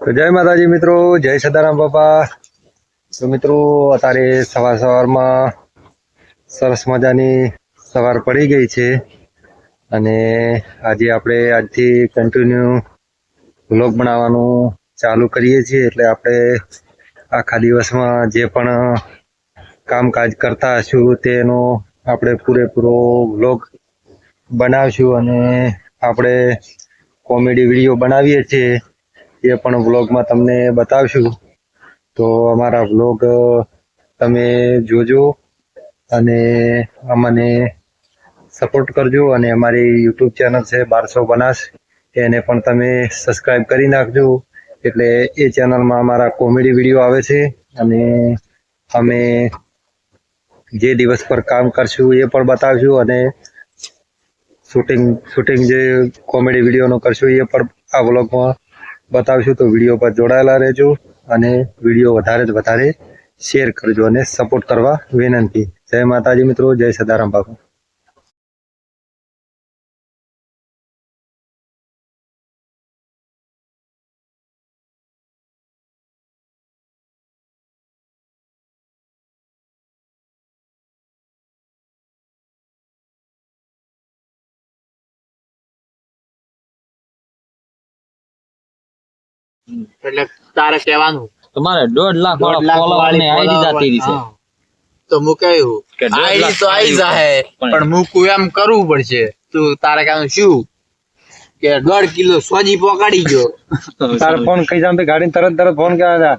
તો જય માતાજી મિત્રો, જય સદારામ બાપા। તો મિત્રો અત્યારે સવારમાં સરસ મજાની સવાર પડી ગઈ છે અને આજે આપણે આજથી કન્ટિન્યુ વ્લોગ બનાવવાનું ચાલુ કરીએ છીએ। એટલે આપણે આખા દિવસમાં જે પણ કામકાજ કરતા હશું તેનો આપણે પૂરેપૂરો વ્લોગ બનાવશું અને આપણે કોમેડી વિડીયો બનાવીએ છીએ એ પણ વ્લોગમાં તમને બતાવશું। તો અમારા વ્લોગ તમે જોજો અને અમને સપોર્ટ કરજો અને અમારી યુટ્યુબ ચેનલ છે 1200 બનાસ એને પણ તમે સબસ્ક્રાઈબ કરી નાખજો। એટલે એ ચેનલમાં અમારા કોમેડી વિડીયો આવે છે અને અમે જે દિવસ પર કામ કરશું એ પણ બતાવશું અને શૂટિંગ જે કોમેડી વિડીયોનો કરશું એ પણ આ વ્લોગમાં બતાવશું। તો વિડીયો પર જોડાયેલા રહેજો અને વિડીયો વધારે શેર કરજો અને સપોર્ટ કરવા વિનંતી। જય માતાજી મિત્રો, જય સદારામ બાપુ। એટલે તારે કહેવાનું તમારે 1.5 લાખ વાળા ફોલોવર ને આઈડી જાતી રહી છે તો હું કહ્યું કે 1.5 આઈડી લાખ તો આવી જાહે પણ મૂકું એમ કરવું પડશે। તું તારે કહેવાનું શું કે 1.5 કિલો સોજી પકડી ગયો તારે ફોન કઈ જામ ગાડી તરત ફોન કર્યા હતા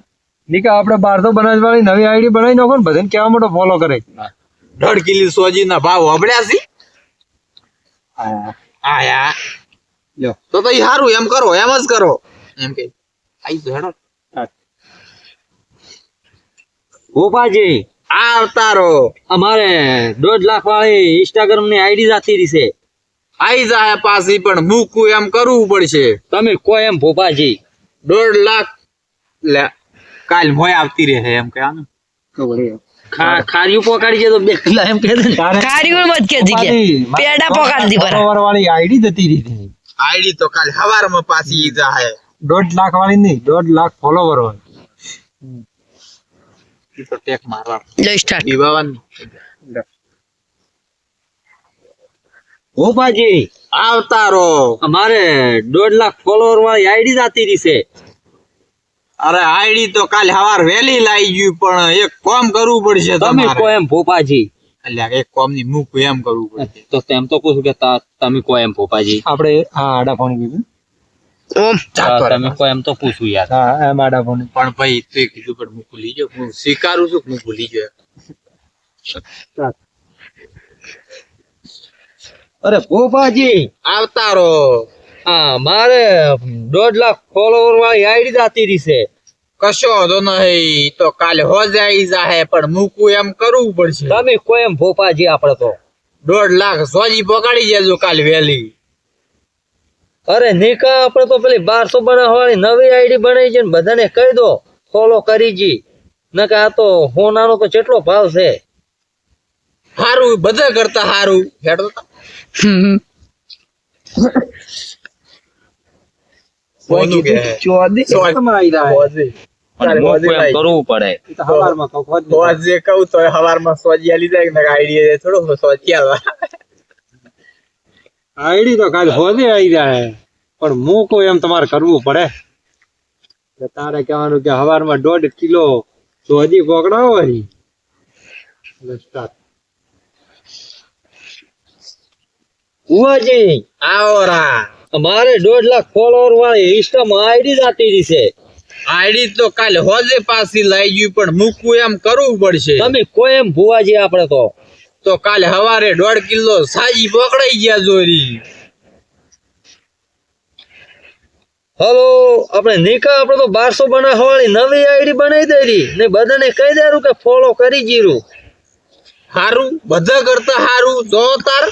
નીકા આપણે 1200 બનાસ વાળી નવી આઈડી બનાવી નાખો ને બધાને કેવા માટે ફોલો કરે। 1.5 કિલો સોજી ના ભાવ હબળ્યા છે આયા લ્યો તો ઈ સારું એમ કરો એમ જ કરો એમ કે આઈ તો હેડો ગોપાજી આ અવતારો અમારે 1.5 લાખ વાળી ઇન્સ્ટાગ્રામ ની આઈડી જાતી રહી છે આઈ જાહે પાછી પણ મૂકું એમ કરવું પડશે। તમે કોઈ એમ ભોપાજી 1.5 લાખ લે કાલ મોય આવતી રહે એમ કે આનું ખારીયું પોકાડી જાય તો 2 કિલો એમ કે ખારીયું મત કે દી પેડા પોકાડી દી ફોલોવર વાળી આઈડી જતી રહી હતી। આઈડી તો કાલ હવારમાં પાછી ઈ જાહે 1.5 લાખ વાળી નહીં 1.5 લાખ ફોલોવર હોય ઈ તો ટેક મારવા લો સ્ટાર્ટ દીવાન ભોપાજી આવતારો અમારે 1.5 લાખ ફોલોવર વાળી આઈડી જાતી રહી છે। અરે આઈડી તો કાલ હવાર વેલી લાઈ ગયું પણ એક કામ કરવું પડશે તમે તમારે કોઈ એમ ભોપાજી અલ્યા એક કામ ની મૂકું એમ કરવું પડશે। તો તેમ તો પૂછું કે તમે કોઈ એમ ભોપાજી આપણે હા આડા ફોન કીધું ઓમ તમે કોઈ એમ તો પૂછું યાર હા એમ આડા ફોન પણ ભાઈ તે કીધું પણ હું ભૂલી ગયો હું સ્વીકારું છું કે હું ભૂલી ગયો। અરે ભોપાજી આવતારો હા મારે 1.5 લાખ ફોલોવર વાળી આઈડી જાતી રહી છે। કશો તો નહીં તો કાલે હોજાઈ જાહે પણ મૂકું એમ કરવું પડશે। તમે કોઈ એમ ભોપાજી આપડે તો 1.5 લાખ સોજી પકડી જજો કાલ વેલી। અરે નિકા આપડે તો પેલી 1200 બનાવવાની નવી આઈડી બનાવી છે ને બધાને કહી દો ફોલો કરી જી નકા આ તો હોનાનો તો કેટલો ભાવ છે। હારું બધા કરતા હારું હેડો કોનું કે ચોદી તમારી કરવું પડે હોજે કહું તો હવારમાં સોજી આલી જાય ને આઈડી થોડો સોજી આલવા આઈડી તો કાલ હોદે આવી જાય પણ મૂકો એમ તમારે કરવું પડે। તારે કહેવાનું કે હવારમાં 1.5 કિલો તો હજી પકડાવો હજી ઉવાજી આવરા અમારે 1.5 લાખ ફોલોવર વાળી ઇન્સ્ટામાં આઈડી જાતી રહી છે। આઈડી તો કાલે હોજે પાછી લાઈ ગયું પણ મૂકવું એમ કરવું પડશે। તમે કોઈ એમ ભુવાજી આપડે તો કાલે હવારે 1.5 કિલો સાજી પકડાઈ ગયા જોરી। હલો આપણે નિકા આપડે તો 1200 બનાવવાની નવી આઈડી બનાવી દેરી ને બધાને કહી દેરું કે ફોલો કરી જીરું। હારું બધા કરતા હારું જો તાર